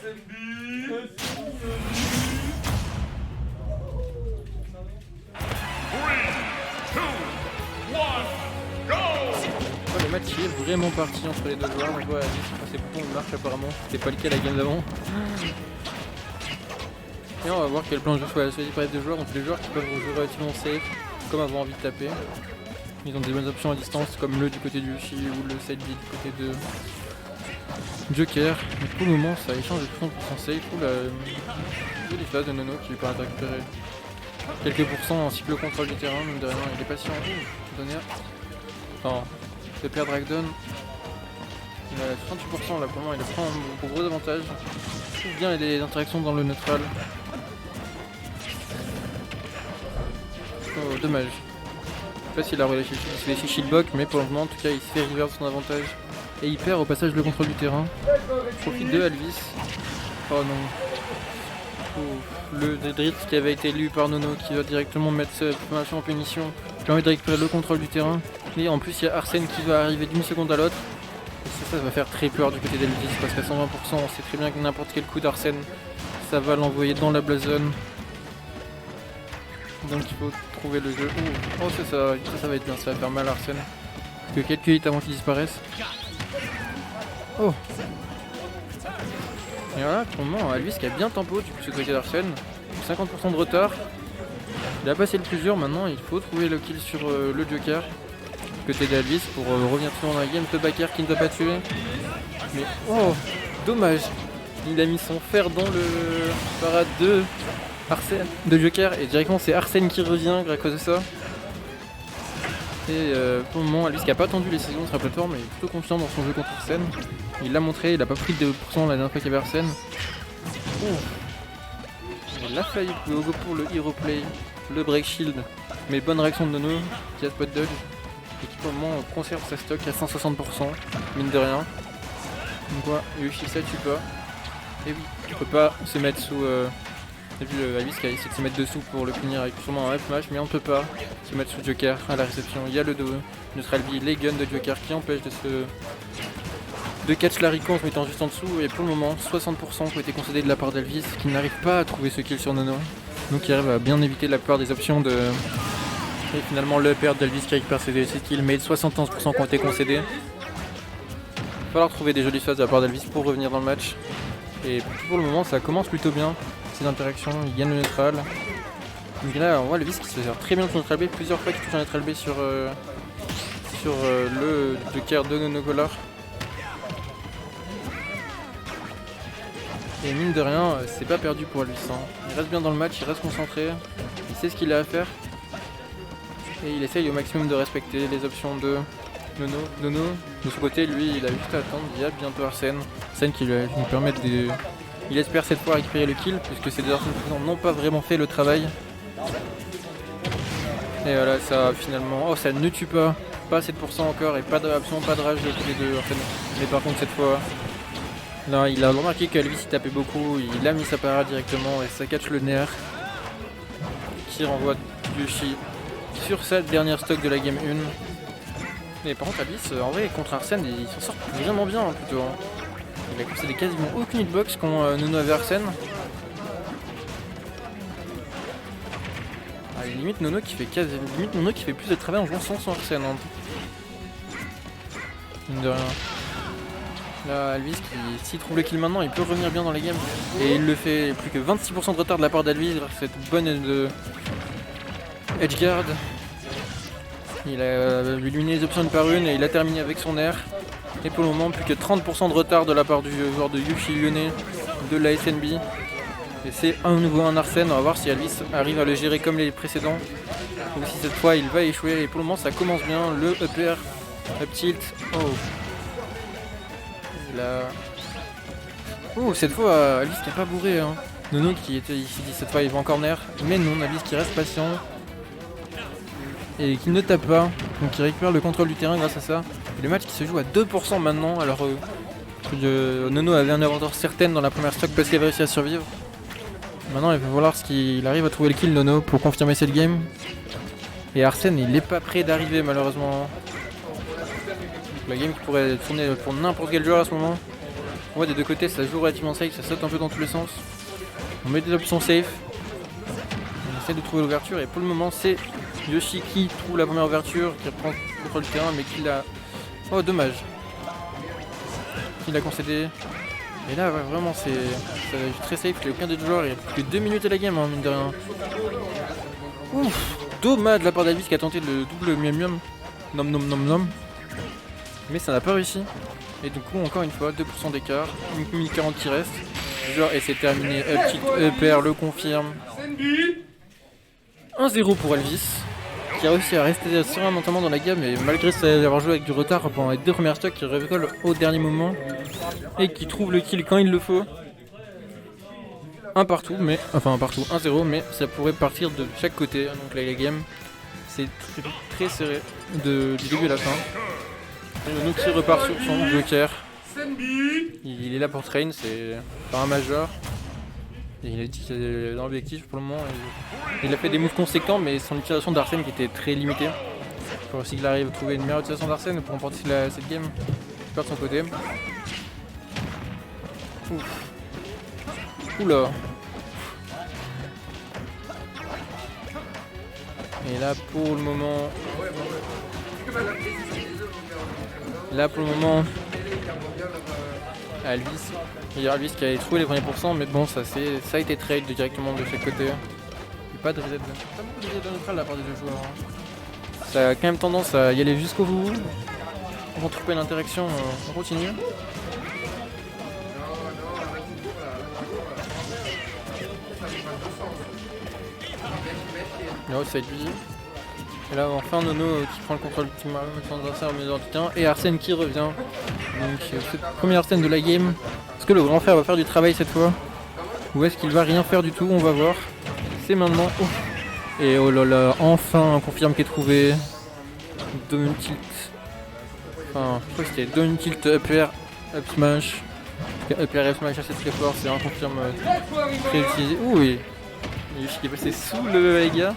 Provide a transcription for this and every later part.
Le match est vraiment parti entre les deux joueurs. On voit ces boutons marchent apparemment. C'était pas le cas la game d'avant. Et on va voir quel plan de jeu soit choisi par les deux joueurs. Donc les joueurs qui peuvent jouer relativement safe, comme avoir envie de taper. Ils ont des bonnes options à distance comme le du côté du Yoshi ou le side B du côté de Joker. Mais pour le moment ça échange de plus en plus en safe. Ou la phases de Nono qui peut récupérer quelques pourcents ainsi que le contrôle du terrain. Même de rien, il est patient. Donner. Enfin, de perdre Dragdown. Il a 38% là pour le moment, il prend un gros avantage. Il trouve bien les interactions dans le neutral. Oh, dommage. Je sais pas s'il a relâché les shieldbox, mais pour le moment en tout cas il se fait reverse son avantage. Et il perd au passage le contrôle du terrain. Profite de Alvis. Oh non. Oh, le Drift qui avait été élu par Nono qui va directement mettre sa formation en punition. J'ai envie de récupérer le contrôle du terrain. Et en plus il y a Arsène qui va arriver d'une seconde à l'autre. Ça va faire très peur du côté d'Alvis parce qu'à 120% on sait très bien que n'importe quel coup d'Arsène ça va l'envoyer dans la black zone. Donc il faut trouver le jeu. Oh ça va être bien, ça va faire mal à Arsène. Que quelques hits avant qu'il disparaisse. Oh. Et voilà, pour le moment Alvis qui a bien tempo du côté d'Arsène. 50% de retard. Il a passé le plus dur, maintenant il faut trouver le kill sur le Joker. Côté d'Alvis pour revenir très loin dans la game. Le backer qui ne doit pas tuer. Mais oh, dommage. Il a mis son fer dans le parade de Joker et directement c'est Arsène qui revient à cause de ça. Et pour le moment Alvis qui n'a pas attendu les saisons sur la plateforme mais il est plutôt confiant dans son jeu contre Arsène. Il l'a montré, il n'a pas pris de 2% la dernière fois qu'il y avait Arsène. Oh. Il a failli go pour le hero play, le break shield. Mais bonne réaction de Nono qui a spot dodge. Et qui pour le moment conserve sa stock à 160%, mine de rien. Donc quoi, Yoshi ça tue pas. Et oui, tu peux pas se mettre sous... T'as vu Alvis qui a essayé de se mettre dessous pour le punir avec sûrement un F-Mash, mais on ne peut pas se mettre sous Joker à la réception. Il y a le neutral B, les guns de Joker qui empêchent de catch la Rico en se mettant juste en dessous. Et pour le moment, 60% qui ont été concédés de la part d'Alvis qui n'arrive pas à trouver ce kill sur Nono. Donc il arrive à bien éviter la plupart des options de... Et finalement le père d'Alvis qui récupère ses kills, mais 71% qui ont été concédés. Il va falloir trouver des jolies phases de la part d'Alvis pour revenir dans le match. Et pour le moment ça commence plutôt bien, ces interactions, il gagne le neutral. Donc là on voit Alvis qui se sert très bien de son neutral B, plusieurs fois qu'il touche un neutral B sur le Joker de Nonocolor. Et mine de rien, c'est pas perdu pour Alvis. Il reste bien dans le match, il reste concentré, il sait ce qu'il a à faire. Et il essaye au maximum de respecter les options de Nono. De son côté, lui, il a juste à attendre. Il y a bientôt Arsène. Arsène qui lui permet de... Il espère cette fois récupérer le kill, puisque ces deux Arsènes présents n'ont pas vraiment fait le travail. Et voilà, ça finalement... Oh, ça ne tue pas. Pas 7% encore, et pas de réaction, pas de rage de tous les deux Arsène. Mais par contre, cette fois... Là, il a remarqué qu'Alvis il tapait beaucoup. Il a mis sa parade directement, et ça catch le nerf. Qui renvoie Yoshi sur sa dernière stock de la game 1. Et par contre Alvis en vrai contre Arsène il s'en sort vraiment bien plutôt. Il a concédé quasiment aucune hitbox quand Nono avait Arsène. Limite Nono qui fait plus de travail en jouant sans son Arsène. Mine de rien. Là Alvis qui s'il trouve le kill maintenant il peut revenir bien dans la game. Et il le fait, plus que 26% de retard de la part d'Alvis grâce à cette bonne Edgeguard. Il a éliminé les options une par une et il a terminé avec son air. Et pour le moment, plus que 30% de retard de la part du joueur de Yoshi lyonnais de la SNB. Et c'est un nouveau un Arsène. On va voir si Alvis arrive à le gérer comme les précédents. Ou si cette fois il va échouer. Et pour le moment, ça commence bien. Le up air, up tilt. Oh. Là. Oh, cette fois, Alvis qui n'a pas bourré. Nono qui était ici dit cette fois il va en corner. Mais non, Alvis qui reste patient. Et qui ne tape pas, donc il récupère le contrôle du terrain grâce à ça. Et le match qui se joue à 2% maintenant, alors que Nono avait un avantage certain dans la première stock parce qu'il avait réussi à survivre. Maintenant il va falloir qu'il arrive à trouver le kill Nono pour confirmer cette game. Et Arsène il n'est pas prêt d'arriver malheureusement. La game qui pourrait tourner pour n'importe quel joueur à ce moment. On voit des deux côtés, ça joue relativement safe, ça saute un peu dans tous les sens. On met des options safe. On essaie de trouver l'ouverture et pour le moment c'est Yoshi qui trouve la première ouverture, qui reprend le contrôle du terrain mais qui l'a... Oh dommage. Qui l'a concédé. Et là ouais, vraiment c'est très safe, il n'y a aucun des deux joueurs, il y a plus que 2 minutes à la game hein, mine de rien. Ouf, dommage de la part d'Alvis qui a tenté le double miam miam. Nom nom nom nom. Mais ça n'a pas réussi. Et du coup encore une fois 2% d'écart, 1 minute 40 qui reste. Genre, et c'est terminé, Upper le confirme. 1-0 pour Elvis, qui a réussi à rester serein notamment dans la gamme et malgré avoir joué avec du retard pendant les 2 premières stocks, qui récolte au dernier moment et qui trouve le kill quand il le faut. Un partout, mais enfin un partout, 1-0, mais ça pourrait partir de chaque côté. Donc là la game, c'est très serré du début à la fin. Nono qui repart sur son joker. Il est là pour train, c'est pas un major. Il a dit qu'il est dans l'objectif pour le moment. Il a fait des moves conséquents, mais son utilisation d'Arsène qui était très limitée. Il faut aussi qu'il arrive à trouver une meilleure utilisation d'Arsène pour remporter cette game. Il perd de son côté. Ouf. Oula. Et là pour le moment... Elvis. Il y a Elvis qui a trouvé les premiers pourcents, mais bon, ça a été trade directement de chaque côté. Il n'y a pas de reset. Pas beaucoup de reset neutral de la part des deux joueurs. Hein. Ça a quand même tendance à y aller jusqu'au bout. On retrouve pas une interaction, on continue. Là, ça va être lui. Et là enfin Nono qui prend le contrôle de son adversaire au milieu du terrain et Arsène qui revient. Donc c'est le premier Arsène de la game. Est-ce que le grand frère va faire du travail cette fois? Ou est-ce qu'il va rien faire du tout? On va voir. C'est maintenant. Oh. Et oh là là, enfin un confirme qui est trouvé. Down tilt. Enfin, je crois que c'était down tilt up air, up smash. Up air, up smash c'est très fort, c'est un confirme très utilisé. Ouh oui. Yoshi qui est passé sous le Vega.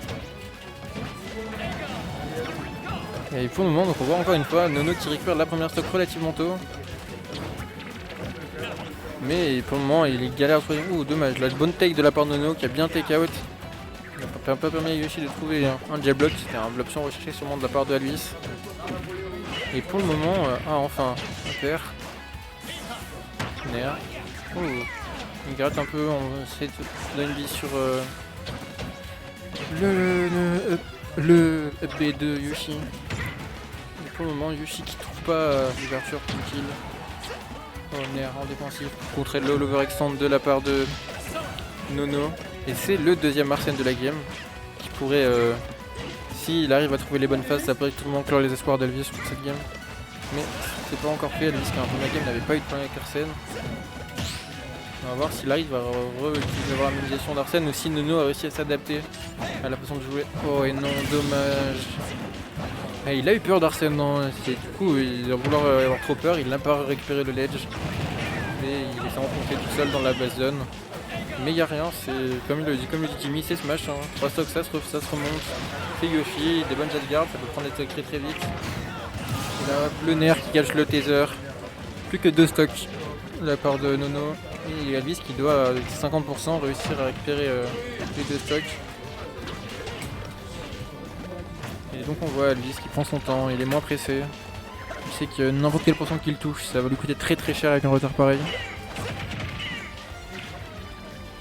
Et pour le moment, donc on voit encore une fois Nono qui récupère la première stock relativement tôt. Mais pour le moment, il galère à trouver. Ouh, dommage. La bonne take de la part de Nono qui a bien take out. Il n'a pas permis à Yoshi de trouver un jab block. C'était l'option recherchée sûrement de la part de Elvis. Et pour le moment, enfin, on perd. Nair. Oh, il gratte un peu. On essaie de donner une vie sur le up B de Yoshi. Et pour le moment, Yoshi qui trouve pas l'ouverture tranquille. Oh, Nair en défensif. Contrer le l'overextend de la part de Nono. Et c'est le deuxième Arsène de la game. Qui pourrait, s'il arrive à trouver les bonnes phases, ça pourrait tout le monde clore les espoirs d'Elvis sur cette game. Mais c'est pas encore fait. Elvis qui a un premier game n'avait pas eu de problème avec Arsène. On va voir s'il arrive à avoir la mobilisation d'Arsène ou si Nono a réussi à s'adapter à la façon de jouer. Oh et non, dommage. Et il a eu peur d'Arsène, non. Du coup, il va vouloir avoir trop peur, il n'a pas récupéré le ledge. Et il s'est enfoncé tout seul dans la base zone. Mais il n'y a rien, c'est comme le dit Jimmy, c'est smash. 3 stocks, ça se remonte. C'est Yoshi, des bonnes jazz ça peut prendre des stocks très très vite. Et là, le Nair qui cache le taser. Plus que 2 stocks de la part de Nono. Et Elvis qui doit, 50%, réussir à récupérer les 2 stocks. Et donc on voit Elvis qui prend son temps, il est moins pressé. Il sait que n'importe quel pourcent qu'il touche, ça va lui coûter très très cher avec un retard pareil.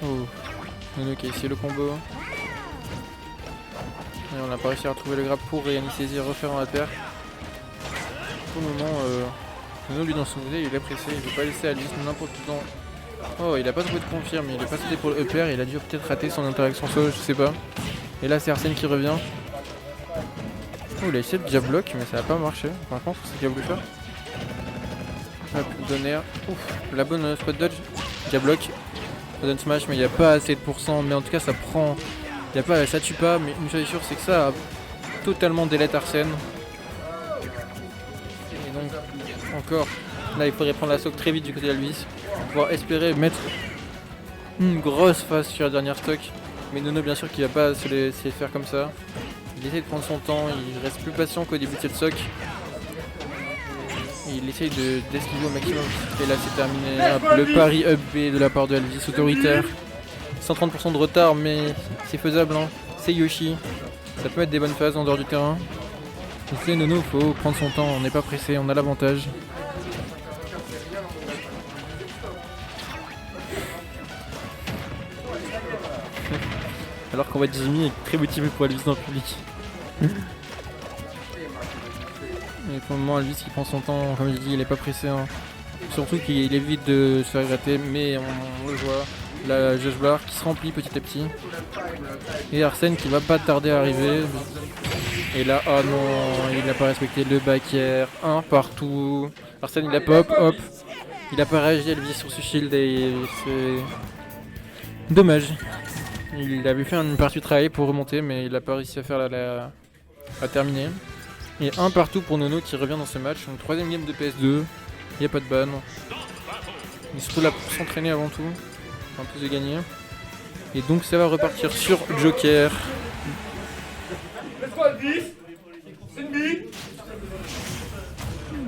Oh, Nono qui a essayé le combo. Et on n'a pas réussi à retrouver le grab pour réanisaiser et refaire un APR. Pour le moment, Nono lui dans son idée, il est pressé, il ne veut pas laisser Elvis n'importe où dans... Oh, il a pas trouvé de confirme, il est pas sauté pour le upper, il a dû peut-être rater son interaction solo, je sais pas. Et là c'est Arsène qui revient. Oh, il a essayé de jab block, mais ça n'a pas marché. Par contre, c'est qu'il a voulu faire. Hop, donner. Ouf, la bonne spot dodge. Jab block. Donne smash, mais il n'y a pas assez de pourcent. Mais en tout cas, ça prend. Ça tue pas, mais une chose est sûre, c'est que ça a totalement délète Arsène. Et donc, encore. Là, il faudrait prendre la stock très vite du côté d'Elvis. Pour pouvoir espérer mettre une grosse phase sur la dernière stock. Mais Nono, bien sûr, qui va pas se laisser faire comme ça. Il essaie de prendre son temps, il reste plus patient qu'au début de cette stock. Et il essaye d'esquiver au maximum. Et là c'est terminé. Hop, le pari up B de la part de Elvis autoritaire. 130% de retard, mais c'est faisable. Hein. C'est Yoshi. Ça peut être des bonnes phases en dehors du terrain. Et c'est Nono, faut prendre son temps. On n'est pas pressé, on a l'avantage. Alors qu'en fait Jimmy est très motivé pour Elvis dans le public. Et pour le moment Elvis il prend son temps, comme je dis, il est pas pressé. Hein. Surtout qu'il évite de se faire gratter, mais on le voit. La jauge bar qui se remplit petit à petit. Et Arsène qui va pas tarder à arriver. Et là, oh non, il n'a pas respecté le back air. Un partout. Arsène il a pop, hop. Il a pas réagi Elvis sur ce shield et c'est dommage. Il avait fait une partie de travail pour remonter, mais il n'a pas réussi à faire à terminer. Et un partout pour Nono qui revient dans ce match. Donc troisième game de PS2. Il n'y a pas de ban. Il se trouve là pour s'entraîner avant tout. En plus de gagner. Et donc ça va repartir sur Joker.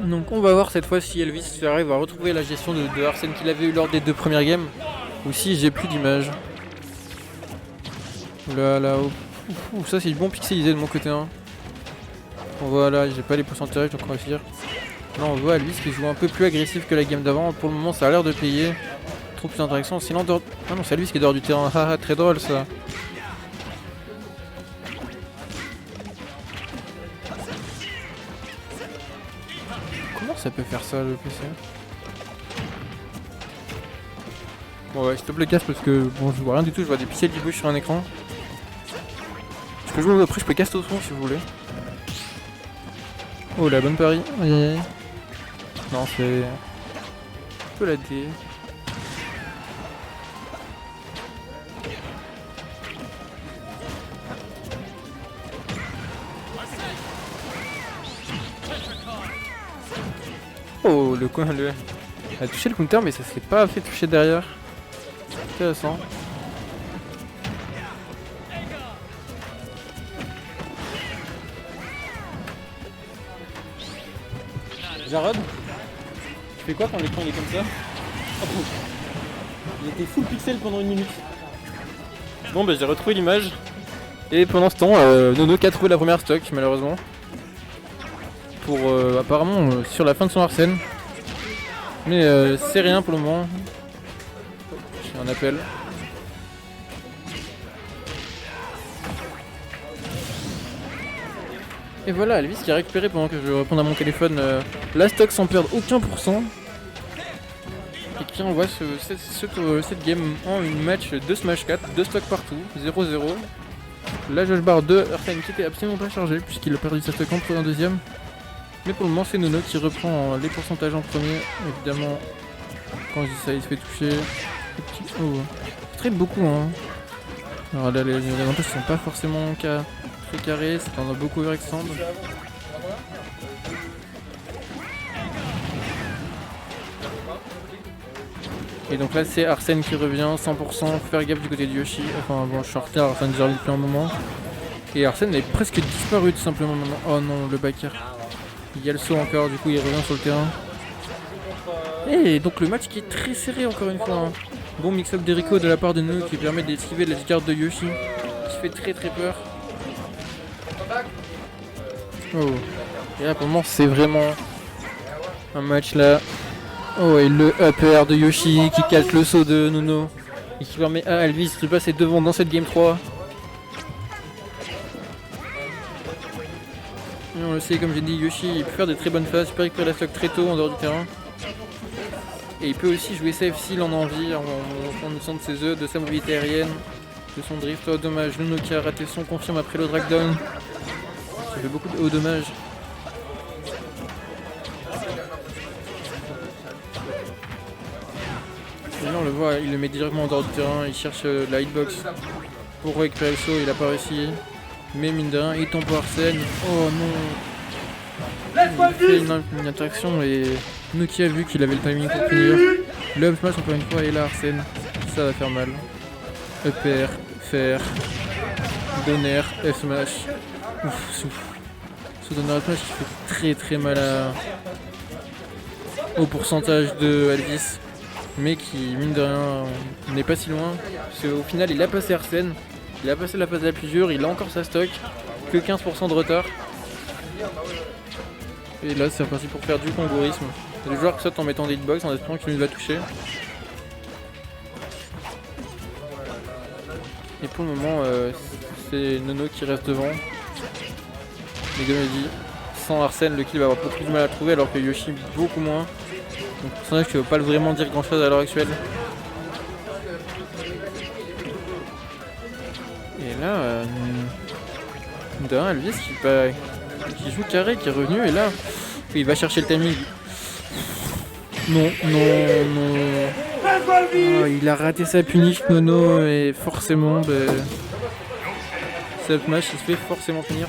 Donc on va voir cette fois si Elvis arrive à retrouver la gestion de Arsène qu'il avait eu lors des deux premières games. Ou si j'ai plus d'image. Là, ça c'est du bon pixelisé de mon côté. Hein. Voilà, j'ai pas les pourcentages donc on va finir. Là on voit Elvis qui joue un peu plus agressif que la game d'avant. Pour le moment ça a l'air de payer. Trop plus d'interaction. Sinon dehors... Ah non, c'est Elvis qui est dehors du terrain. Haha, très drôle ça. Comment ça peut faire ça le PC? Bon ouais, stop le casque parce que bon je vois rien du tout, je vois des pixels qui bougent sur un écran. Après je peux caster au son si vous voulez. Oh la bonne pari. Aïe aïe aïe. Non c'est... un peu la D. Oh le coin le... Elle a touché le counter mais ça s'est pas fait toucher derrière. Intéressant. Jarod, tu fais quoi quand l'écran il est comme ça? Oh, il était full pixel pendant une minute. Bon bah j'ai retrouvé l'image. Et pendant ce temps, Nono qui a trouvé la première stock malheureusement. Pour apparemment sur la fin de son Arsène. Mais c'est rien pour le moment. J'ai un appel. Et voilà, Elvis qui a récupéré pendant que je réponds à mon téléphone la stock sans perdre aucun pourcent. Et qui envoie cette game en une match de Smash 4, 2 stocks partout, 0-0. La jauge bar de Arsène qui était absolument pas chargée puisqu'il a perdu sa stock en un deuxième. Mais pour le moment c'est Nono qui reprend les pourcentages en premier. Évidemment, quand je dis ça il se fait toucher. Oh, il trade beaucoup hein. Alors là les avantages sont pas forcément très carrés, c'est qu'on a beaucoup overextend. Et donc là c'est Arsène qui revient 100%, faire gaffe du côté de Yoshi. Enfin bon je suis en retard, Arsène déjà depuis un moment. Et Arsène est presque disparu tout simplement maintenant. Oh non le back air. Il y a le saut encore, du coup il revient sur le terrain. Et donc le match qui est très serré encore une fois. Hein. Bon mix-up d'Erico de la part de nous qui permet d'esquiver la carte de Yoshi. Qui fait très peur. Oh. Et là pour le moment c'est vraiment un match là. Oh et le up air de Yoshi qui casse le saut de Nono. Et qui permet à Elvis de passer devant dans cette game 3. Et on le sait comme j'ai dit, Yoshi il peut faire des très bonnes phases, il peut récupérer la stock très tôt en dehors du terrain. Et il peut aussi jouer safe s'il en a envie, en usant de ses œufs, de sa mobilité aérienne, de son drift. Oh dommage, Nono qui a raté son confirme après le drag down. Ça fait beaucoup de hauts dommages. Et là on le voit, il le met directement en dehors du terrain, il cherche la hitbox pour récupérer le saut, il a pas réussi. Mais mine de rien, il tombe pour Arsène. Oh non. Il fait une interaction et Nuki a vu qu'il avait le timing pour finir. Le up smash encore une fois et là Arsène, ça va faire mal. EPR, fer, donner, F smash. Ouf, souffle. Ce donner F smash qui fait très mal au pourcentage de Elvis, mais qui, mine de rien, n'est pas si loin. Parce qu'au final, il a passé Arsène, il a passé la phase la plus dure, il a encore sa stock, que 15% de retard. Et là, c'est reparti pour faire du kangourisme. Le joueur qui saute en mettant des hitbox en espérant qu'il va toucher. Et pour le moment, c'est Nono qui reste devant. Mais comme je dis, sans Arsène, le kill va avoir beaucoup de mal à trouver, alors que Yoshi beaucoup moins. Donc personnage qui ne veut pas vraiment dire grand chose à l'heure actuelle. Et là, d'un Elvis qui joue carré, qui est revenu, et là, il va chercher le timing. Non. Oh, il a raté sa punish, Nono, et forcément, cette match il se fait forcément finir.